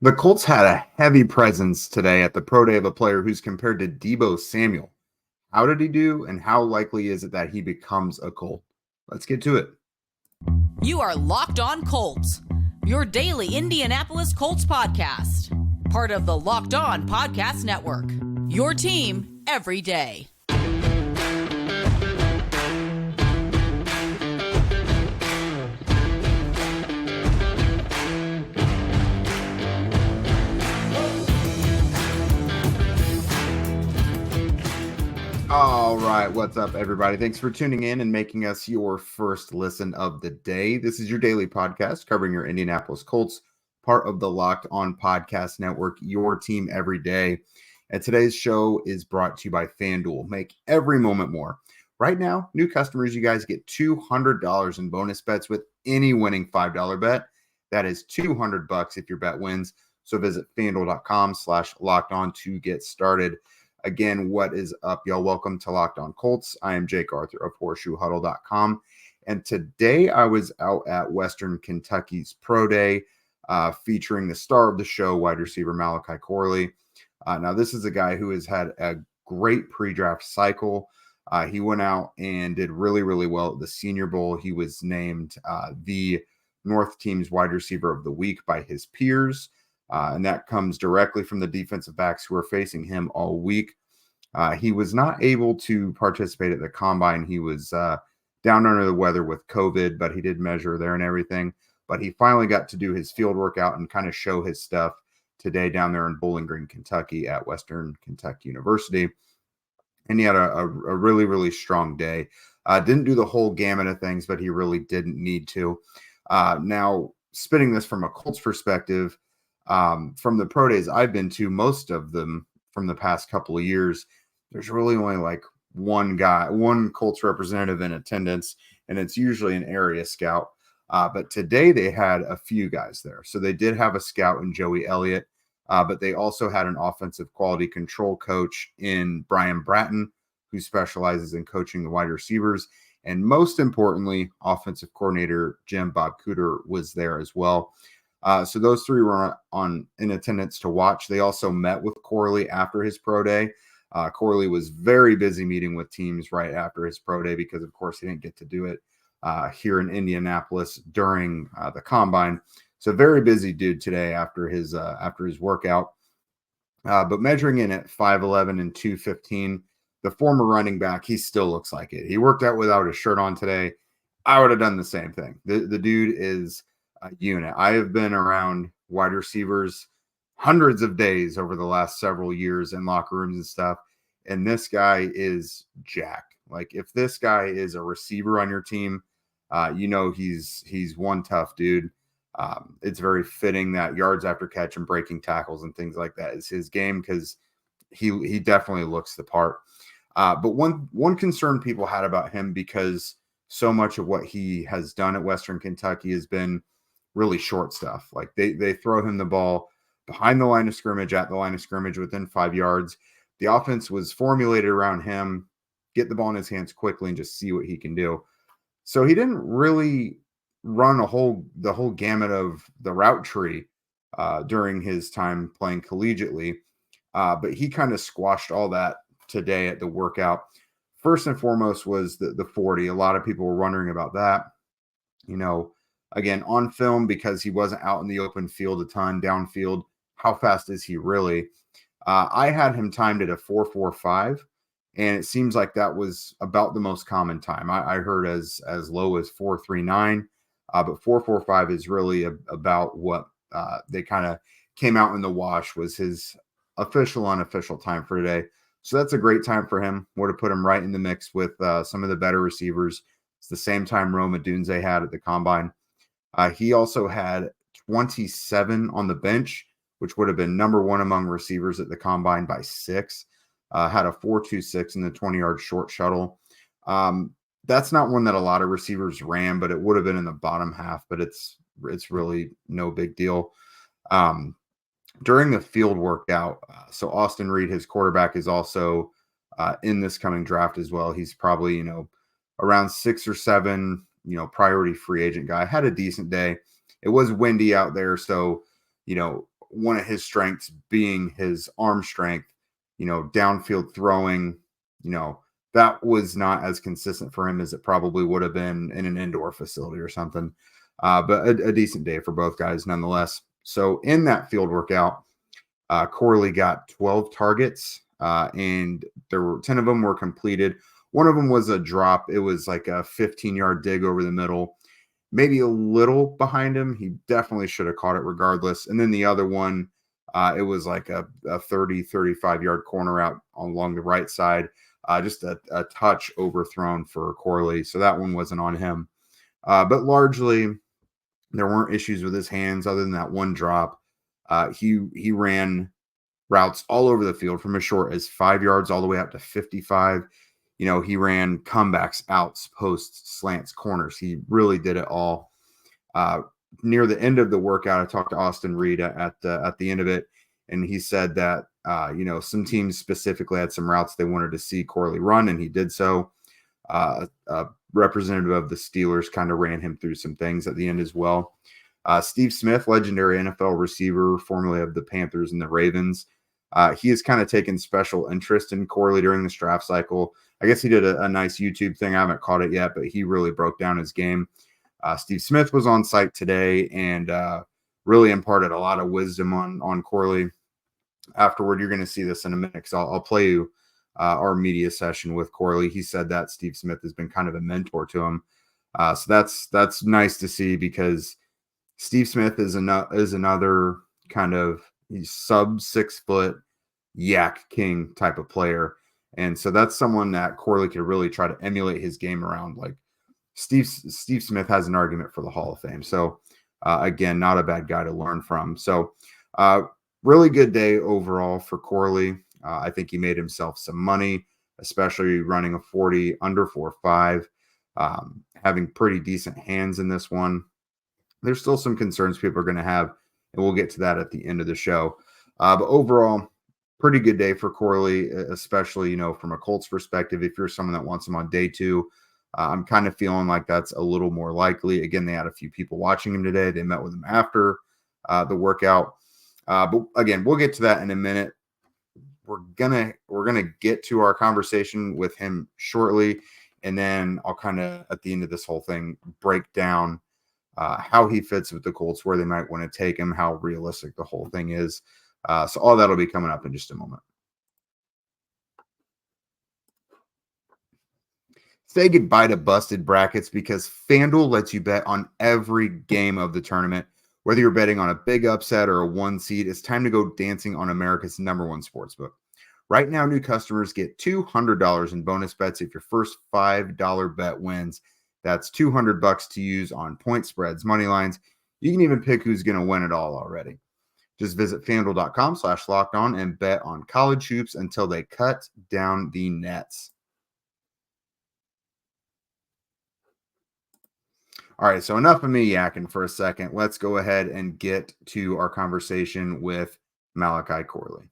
The Colts had a heavy presence today at the pro day of a player who's compared to Deebo Samuel. How did he do, and how likely is it that he becomes a Colt? Let's get to it. You are Locked On Colts, your daily Indianapolis Colts podcast. Part of the Locked On Podcast Network, your team every day. All right, what's up, everybody? Thanks for tuning in and making us your first listen of the day. This is your daily podcast covering your Indianapolis Colts, part of the Locked On Podcast Network, your team every day. And today's show is brought to you by FanDuel. Make every moment more. Right now, new customers, you guys get $200 in bonus bets with any winning $5 bet. That is $200 if your bet wins. So visit FanDuel.com/lockedon to get started. Again, what is up, y'all? Welcome to Locked On Colts. I am Jake Arthur of HorseshoeHuddle.com. And today I was out at Western Kentucky's Pro Day featuring the star of the show, wide receiver Malachi Corley. Now, this is a guy who has had a great pre-draft cycle. He went out and did really, really well at the Senior Bowl. He was named the North Team's wide receiver of the week by his peers. And that comes directly from the defensive backs who are facing him all week. He was not able to participate at the combine. He was down under the weather with COVID, but he did measure there and everything. But he finally got to do his field workout and kind of show his stuff today down there in Bowling Green, Kentucky at Western Kentucky University. And he had a really, really strong day. Didn't do the whole gamut of things, but he really didn't need to. Now, spinning this from a Colts perspective, from the pro days I've been to, most of them from the past couple of years, there's really only like one Colts representative in attendance, and it's usually an area scout. But today they had a few guys there. So they did have a scout in Joey Elliott, but they also had an offensive quality control coach in Brian Bratton, who specializes in coaching the wide receivers. And most importantly, offensive coordinator Jim Bob Cooter was there as well. So those three were in attendance to watch. They also met with Corley after his pro day. Corley was very busy meeting with teams right after his pro day because, of course, he didn't get to do it here in Indianapolis during the combine. So very busy dude today after his workout. But measuring in at 5'11" and 215, the former running back, he still looks like it. He worked out without a shirt on today. I would have done the same thing. The dude is a unit. I have been around wide receivers hundreds of days over the last several years in locker rooms and stuff, and this guy is jacked. Like, if this guy is a receiver on your team, he's one tough dude. It's very fitting that yards after catch and breaking tackles and things like that is his game, because he definitely looks the part. But one concern people had about him, because so much of what he has done at Western Kentucky has been really short stuff. Like they throw him the ball behind the line of scrimmage, at the line of scrimmage, within 5 yards. The offense was formulated around him, get the ball in his hands quickly and just see what he can do. So he didn't really run the whole gamut of the route tree during his time playing collegiately. But he kind of squashed all that today at the workout. First and foremost was the 40. A lot of people were wondering about that. Again, on film, because he wasn't out in the open field a ton, downfield, how fast is he really? I had him timed at a 4.45, and it seems like that was about the most common time. I heard as low as 4.39, but 4.45 is really about what they kind of came out in the wash was his official, unofficial time for today. So that's a great time for him. Would have put him right in the mix with some of the better receivers. It's the same time Rome Odunze had at the combine. He also had 27 on the bench, which would have been number one among receivers at the combine by 6. Had a 4.26 in the 20-yard short shuttle. That's not one that a lot of receivers ran, but it would have been in the bottom half, but it's really no big deal. During the field workout, so Austin Reed, his quarterback, is also in this coming draft as well. He's probably, around 6 or 7, priority free agent guy. Had a decent day. It was windy out there, so, one of his strengths being his arm strength, downfield throwing, that was not as consistent for him as it probably would have been in an indoor facility or something. But a decent day for both guys nonetheless. So in that field workout, Corley got 12 targets, and 10 of them were completed. One of them was a drop. It was like a 15-yard dig over the middle, maybe a little behind him. He definitely should have caught it regardless. And then the other one, it was like a 30, 35-yard corner out along the right side, just a touch overthrown for Corley. So that one wasn't on him. But largely, there weren't issues with his hands other than that one drop. He ran routes all over the field from as short as 5 yards all the way up to 55. He ran comebacks, outs, posts, slants, corners. He really did it all. Near the end of the workout, I talked to Austin Reed at the end of it, and he said that some teams specifically had some routes they wanted to see Corley run, and he did so. A representative of the Steelers kind of ran him through some things at the end as well. Steve Smith, legendary NFL receiver, formerly of the Panthers and the Ravens. He has kind of taken special interest in Corley during this draft cycle. I guess he did a nice YouTube thing. I haven't caught it yet, but he really broke down his game. Steve Smith was on site today and really imparted a lot of wisdom on Corley. Afterward, you're going to see this in a minute because I'll play you our media session with Corley. He said that Steve Smith has been kind of a mentor to him. So that's nice to see because Steve Smith is another kind of sub 6 foot yak king type of player. And so that's someone that Corley could really try to emulate his game around. Like Steve Smith has an argument for the Hall of Fame. So again, not a bad guy to learn from. So really good day overall for Corley. I think he made himself some money, especially running a 40 under 4.5, having pretty decent hands in this one. There's still some concerns people are going to have, and we'll get to that at the end of the show. But overall, pretty good day for Corley, especially, from a Colts perspective. If you're someone that wants him on day 2, I'm kind of feeling like that's a little more likely. Again, they had a few people watching him today. They met with him after the workout. But again, we'll get to that in a minute. We're gonna get to our conversation with him shortly, and then I'll kind of at the end of this whole thing break down how he fits with the Colts, where they might want to take him, how realistic the whole thing is. So all that'll be coming up in just a moment. Say goodbye to busted brackets because FanDuel lets you bet on every game of the tournament. Whether you're betting on a big upset or a 1 seed, it's time to go dancing on America's #1 sportsbook. Right now, new customers get $200 in bonus bets if your first $5 bet wins. That's $200 to use on point spreads, money lines. You can even pick who's going to win it all already. Just visit FanDuel.com/lockedon and bet on college hoops until they cut down the nets. All right, so enough of me yakking for a second. Let's go ahead and get to our conversation with Malachi Corley.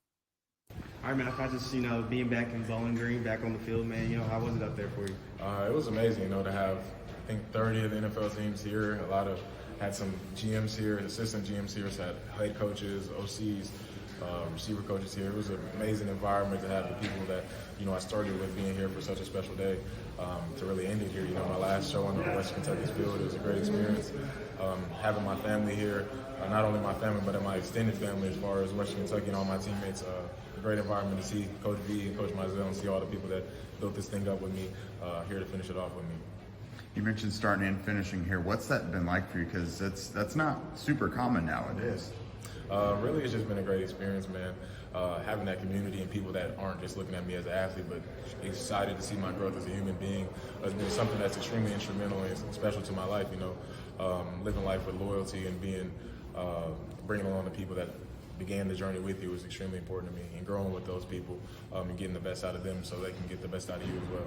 All right, man, if I just, being back in Bowling Green, back on the field, man, how was it up there for you? It was amazing, to have, I think, 30 of the NFL teams here. Had some GMs here, assistant GMs here, had head coaches, OCs, receiver coaches here. It was an amazing environment to have the people that, I started with being here for such a special day, to really end it here. My last show on the West Kentucky's field, it was a great experience. Having my family here, not only my family, but in my extended family as far as Western Kentucky and all my teammates, a great environment to see Coach V and Coach Mizell and see all the people that built this thing up with me here to finish it off with me. You mentioned starting and finishing here. What's that been like for you? Because that's not super common nowadays. Really, it's just been a great experience, man. Having that community and people that aren't just looking at me as an athlete, but excited to see my growth as a human being has been something that's extremely instrumental and special to my life. Living life with loyalty and bringing along the people that began the journey with you was extremely important to me, and growing with those people and getting the best out of them so they can get the best out of you as well.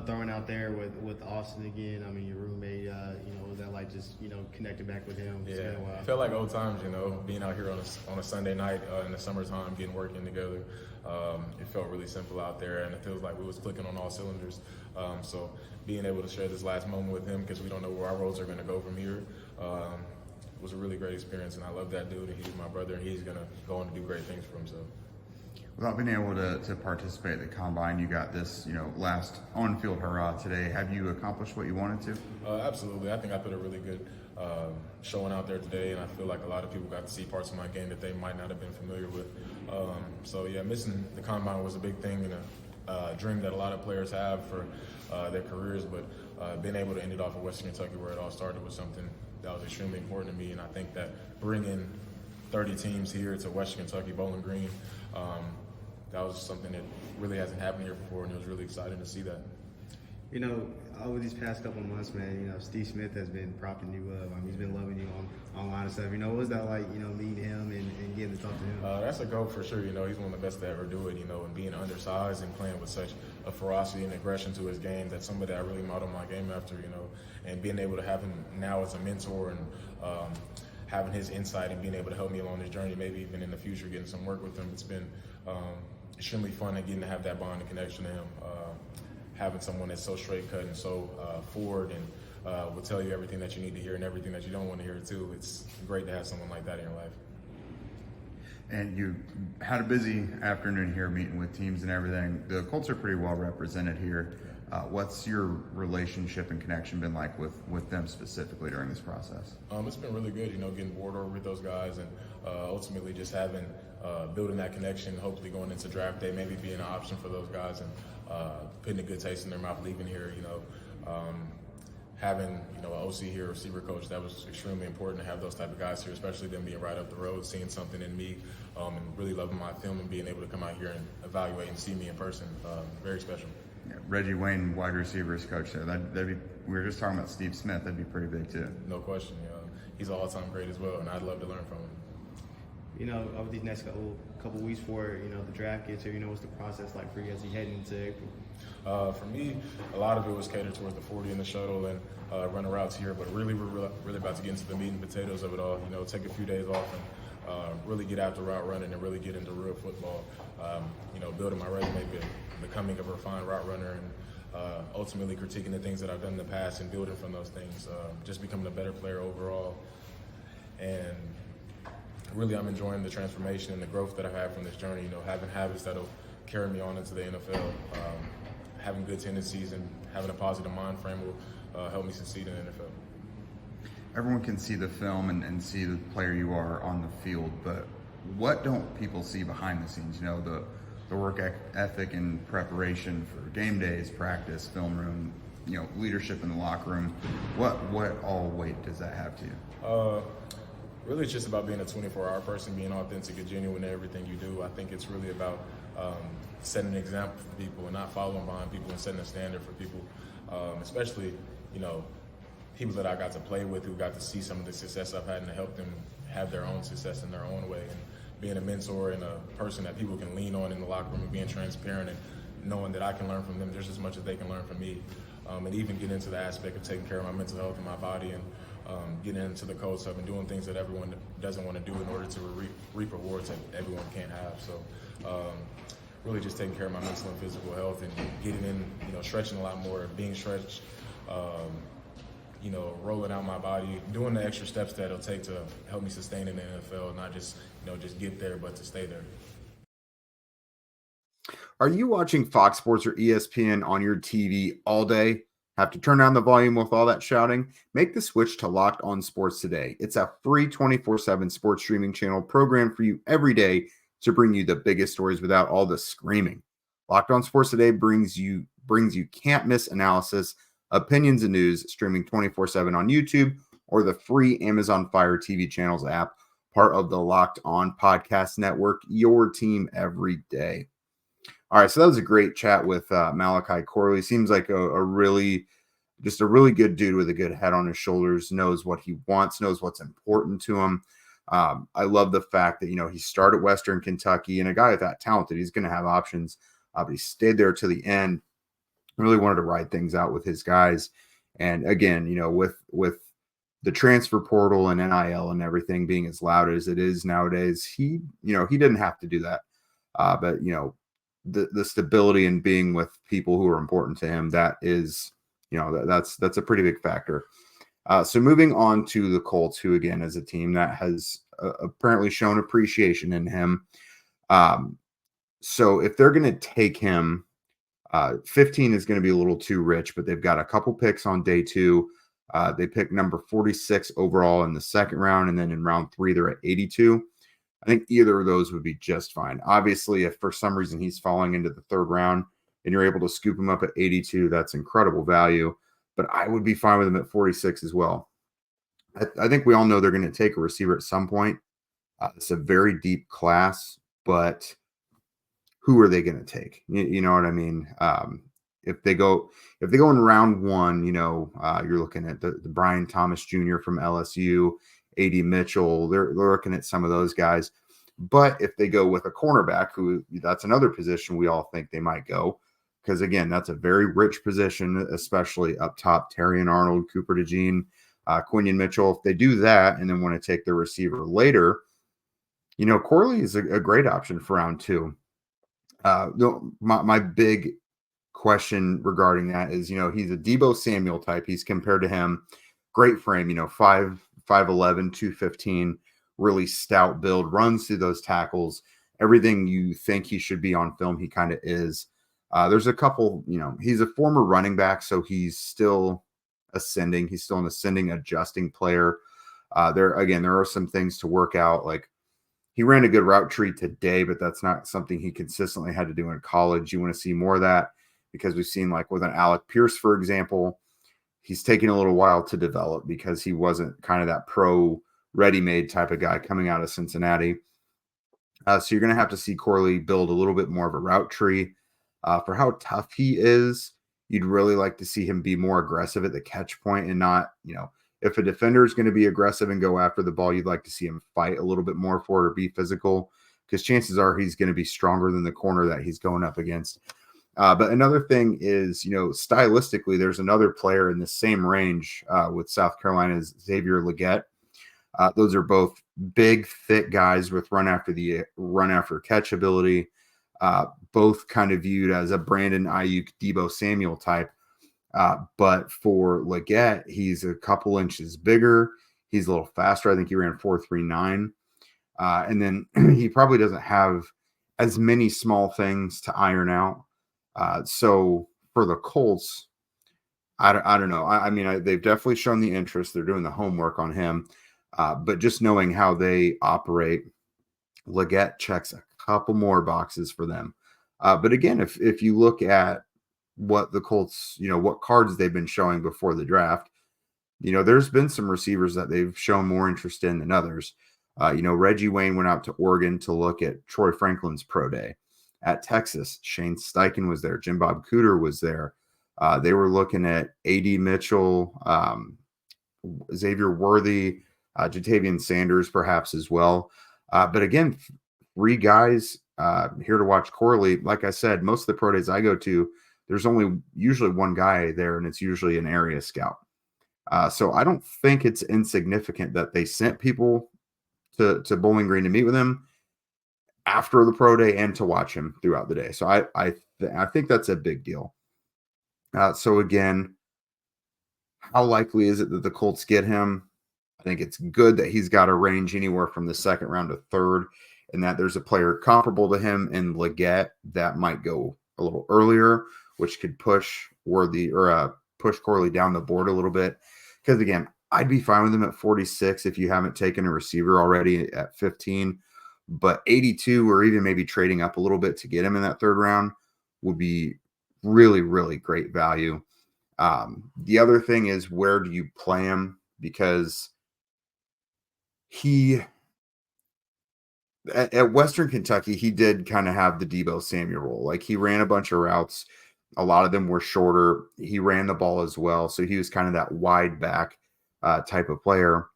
Throwing out there with Austin again, your roommate, was that like just, connecting back with him? Yeah, it felt like old times, being out here on a Sunday night in the summertime, working together. It felt really simple out there, and it feels like we was clicking on all cylinders. So being able to share this last moment with him, because we don't know where our roads are going to go from here, was a really great experience, and I love that dude, and he's my brother, and he's going to go on to do great things for himself. Without being able to participate at the combine, you got this, last on-field hurrah today. Have you accomplished what you wanted to? Absolutely. I think I put a really good showing out there today, and I feel like a lot of people got to see parts of my game that they might not have been familiar with. Missing the combine was a big thing and a dream that a lot of players have for their careers, but being able to end it off at Western Kentucky where it all started was something that was extremely important to me, and I think that bringing 30 teams here to Western Kentucky, Bowling Green, that was something that really hasn't happened here before, and it was really exciting to see that. Over these past couple of months, man, Steve Smith has been propping you up. He's been loving you online and stuff. What was that like, leading him and getting to talk to him? That's a go for sure. He's one of the best to ever do it, and being undersized and playing with such a ferocity and aggression to his game. That's somebody I really modeled my game after, and being able to have him now as a mentor and having his insight and being able to help me along this journey, maybe even in the future getting some work with him. It's been extremely fun and getting to have that bond and connection to him. Having someone that's so straight cut and so forward and will tell you everything that you need to hear and everything that you don't want to hear too. It's great to have someone like that in your life. And you had a busy afternoon here meeting with teams and everything. The Colts are pretty well represented here. What's your relationship and connection been like with them specifically during this process? It's been really good, getting bored over with those guys and ultimately just having building that connection, hopefully going into draft day, maybe being an option for those guys and putting a good taste in their mouth leaving here, having, an OC here, receiver coach, that was extremely important to have those type of guys here, especially them being right up the road, seeing something in me and really loving my film and being able to come out here and evaluate and see me in person. Very special. Yeah, Reggie Wayne, wide receivers coach there. That'd be, we were just talking about Steve Smith. That'd be pretty big too. No question. He's an all-time great as well, and I'd love to learn from him. Over these next couple weeks before the draft gets here, what's the process like for you as you head into April? For me, a lot of it was catered towards the 40 in the shuttle and running routes here, but really we're really about to get into the meat and potatoes of it all. Take a few days off and really get after route running and really get into real football. Building my resume, becoming a refined route runner, and ultimately critiquing the things that I've done in the past and building from those things. Just becoming a better player overall. And really, I'm enjoying the transformation and the growth that I've had from this journey. Having habits that'll carry me on into the NFL. Having good tendencies and having a positive mind frame will help me succeed in the NFL. Everyone can see the film and see the player you are on the field, but what don't people see behind the scenes? The work ethic and preparation for game days, practice, film room, leadership in the locker room. What all weight does that have to you? Really, it's just about being a 24-hour person, being authentic and genuine in everything you do. I think it's really about setting an example for people and not following behind people and setting a standard for people, especially, people that I got to play with who got to see some of the success I've had and to help them have their own success in their own way. And being a mentor and a person that people can lean on in the locker room and being transparent and knowing that I can learn from them just as much as they can learn from me. And even get into the aspect of taking care of my mental health and my body and getting into the cold stuff and doing things that everyone doesn't want to do in order to reap rewards that everyone can't have. So really just taking care of my mental and physical health and getting in, stretching a lot more, being stretched, rolling out my body, doing the extra steps that it'll take to help me sustain in the NFL, not just, just get there, but to stay there. Are you watching Fox Sports or ESPN on your TV all day? Have to turn down the volume with all that shouting? Make the switch to Locked On Sports today. It's a free 24/7 sports streaming channel programmed for you every day to bring you the biggest stories without all the screaming. Locked On Sports today brings you can't miss analysis, opinions, and news streaming 24/7 on YouTube or the free Amazon Fire TV channels app, part of the Locked On Podcast Network, your team every day. All right, so that was a great chat with Malachi Corley. Seems like a really good dude with a good head on his shoulders, knows what he wants, knows what's important to him. I love the fact that, he started Western Kentucky, and a guy that talented, he's going to have options, but he stayed there to the end. Really wanted to ride things out with his guys. And again, with the transfer portal and NIL and everything being as loud as it is nowadays, he didn't have to do that. But the stability and being with people who are important to him, that is, that's a pretty big factor. So moving on to the Colts, who again is a team that has apparently shown appreciation in him. So if they're going to take him, 15 is going to be a little too rich, but they've got a couple picks on day 2. They pick number 46 overall in the second round, and then in round 3 they're at 82. I think either of those would be just fine. Obviously, if for some reason he's falling into the third round and you're able to scoop him up at 82, that's incredible value. But I would be fine with him at 46 as well. I think we all know they're going to take a receiver at some point. It's a very deep class, but who are they going to take? You know what I mean? If they go in round 1, you're looking at the Brian Thomas Jr. from LSU, A.D. Mitchell. They're looking at some of those guys. But if they go with a cornerback, that's another position we all think they might go, because again, that's a very rich position, especially up top. Terrion Arnold, Cooper DeJean, Quinion Mitchell. If they do that and then want to take their receiver later, Corley is a great option for round 2. My big question regarding that is, he's a Deebo Samuel type. He's compared to him, great frame, 5'11", 215, really stout build, runs through those tackles. Everything you think he should be on film, he kind of is. There's a couple, he's a former running back, so he's still ascending. He's still an ascending, adjusting player. There are some things to work out. Like, he ran a good route tree today, but that's not something he consistently had to do in college. You want to see more of that, because we've seen, like with an Alec Pierce, for example, he's taking a little while to develop because he wasn't kind of that pro ready-made type of guy coming out of Cincinnati. So you're going to have to see Corley build a little bit more of a route tree. For how tough he is, you'd really like to see him be more aggressive at the catch point and not, if a defender is going to be aggressive and go after the ball, you'd like to see him fight a little bit more for it or be physical, because chances are he's going to be stronger than the corner that he's going up against. But another thing is, stylistically, there's another player in the same range with South Carolina's Xavier Legette. Those are both big, thick guys with run after catch ability. Both kind of viewed as a Brandon Ayuk, Deebo Samuel type. But for Legette, he's a couple inches bigger. He's a little faster. I think he ran 4.39. And then he probably doesn't have as many small things to iron out. So for the Colts, I don't know. I mean, they've definitely shown the interest. They're doing the homework on him. But just knowing how they operate, Legette checks a couple more boxes for them. But again, if you look at what the Colts, what cards they've been showing before the draft, there's been some receivers that they've shown more interest in than others. Reggie Wayne went out to Oregon to look at Troy Franklin's pro day. At Texas, Shane Steichen was there. Jim Bob Cooter was there. They were looking at A.D. Mitchell, Xavier Worthy, Jatavian Sanders perhaps as well. But again, 3 guys here to watch Corley. Like I said, most of the pro days I go to, there's only usually one guy there, and it's usually an area scout. So I don't think it's insignificant that they sent people to Bowling Green to meet with him after the pro day and to watch him throughout the day. So I think that's a big deal. So again, how likely is it that the Colts get him? I think it's good that he's got a range anywhere from the second round to third, and that there's a player comparable to him in Legette that might go a little earlier, which could push push Corley down the board a little bit. Because again, I'd be fine with him at 46 if you haven't taken a receiver already at 15. But 82, or even maybe trading up a little bit to get him in that third round, would be really, really great value. The other thing is, where do you play him? Because at Western Kentucky, he did kind of have the Deebo Samuel role. Like, he ran a bunch of routes. A lot of them were shorter. He ran the ball as well. So he was kind of that wide back type of player.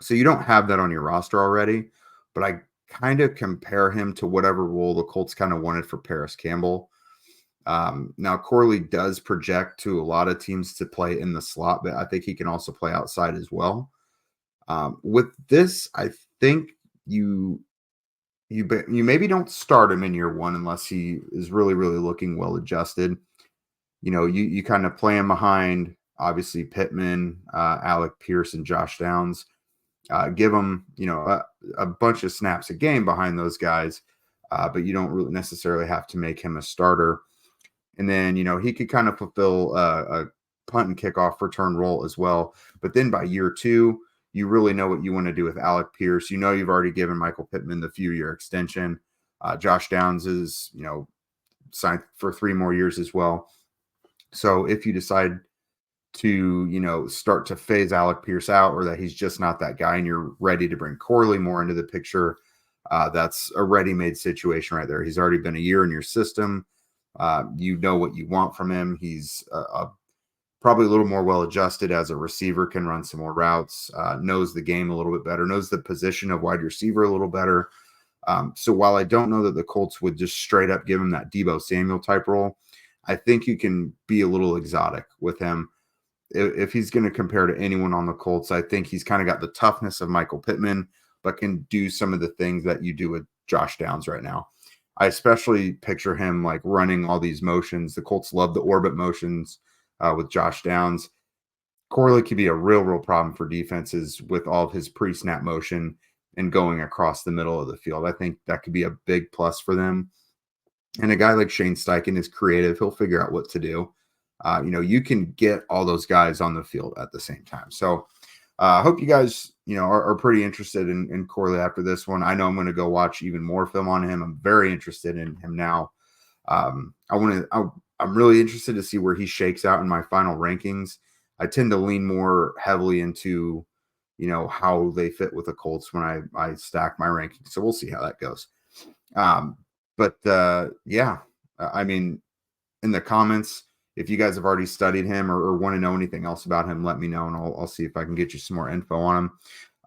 So you don't have that on your roster already, but I kind of compare him to whatever role the Colts kind of wanted for Paris Campbell. Now, Corley does project to a lot of teams to play in the slot, but I think he can also play outside as well. With this, I think you maybe don't start him in year one unless he is really, really looking well adjusted. You kind of play him behind obviously Pittman, Alec Pierce, and Josh Downs. Give him, a bunch of snaps a game behind those guys, but you don't really necessarily have to make him a starter. And then, he could kind of fulfill a punt and kickoff return role as well. But then by year 2, you really know what you want to do with Alec Pierce. You've already given Michael Pittman the few-year extension. Josh Downs is, signed for 3 more years as well. So if you decide to, start to phase Alec Pierce out, or that he's just not that guy and you're ready to bring Corley more into the picture, that's a ready-made situation right there. He's already been a year in your system. You know what you want from him. He's probably a little more well-adjusted as a receiver, can run some more routes, knows the game a little bit better, knows the position of wide receiver a little better. So while I don't know that the Colts would just straight up give him that Deebo Samuel type role, I think you can be a little exotic with him. If he's going to compare to anyone on the Colts, I think he's kind of got the toughness of Michael Pittman, but can do some of the things that you do with Josh Downs right now. I especially picture him like running all these motions. The Colts love the orbit motions with Josh Downs. Corley could be a real problem for defenses with all of his pre-snap motion and going across the middle of the field. I think that could be a big plus for them. And a guy like Shane Steichen is creative. He'll figure out what to do. You can get all those guys on the field at the same time. So I hope you guys, are pretty interested in Corley after this one. I know I'm going to go watch even more film on him. I'm very interested in him now. I'm really interested to see where he shakes out in my final rankings. I tend to lean more heavily into, how they fit with the Colts when I stack my rankings. So we'll see how that goes. I mean, in the comments, if you guys have already studied him or want to know anything else about him, let me know, and I'll see if I can get you some more info on him.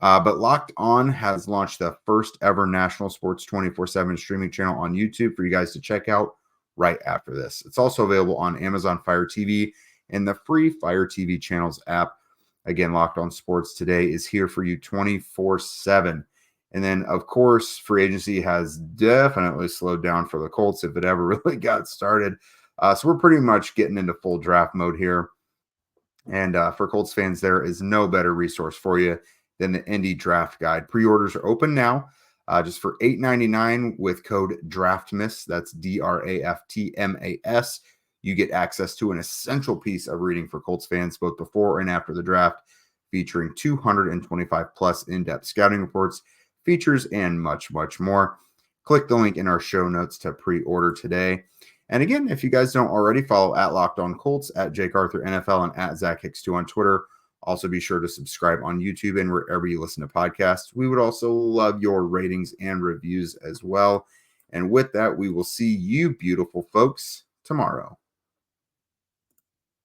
But Locked On has launched the first ever national sports 24/7 streaming channel on YouTube for you guys to check out right after this. It's also available on Amazon Fire TV and the free Fire TV channels app. Again, Locked On Sports today is here for you 24/7. And then, of course, free agency has definitely slowed down for the Colts if it ever really got started. So we're pretty much getting into full draft mode here. And for Colts fans, there is no better resource for you than the Indy Draft Guide. Pre-orders are open now just for $8.99 with code DRAFTMAS. That's DRAFTMAS. You get access to an essential piece of reading for Colts fans both before and after the draft, featuring 225 plus in-depth scouting reports, features, and much, much more. Click the link in our show notes to pre-order today. And again, if you guys don't already, follow at Locked On Colts, at Jake Arthur NFL, and at Zach Hicks2 on Twitter. Also be sure to subscribe on YouTube and wherever you listen to podcasts. We would also love your ratings and reviews as well. And with that, we will see you beautiful folks tomorrow.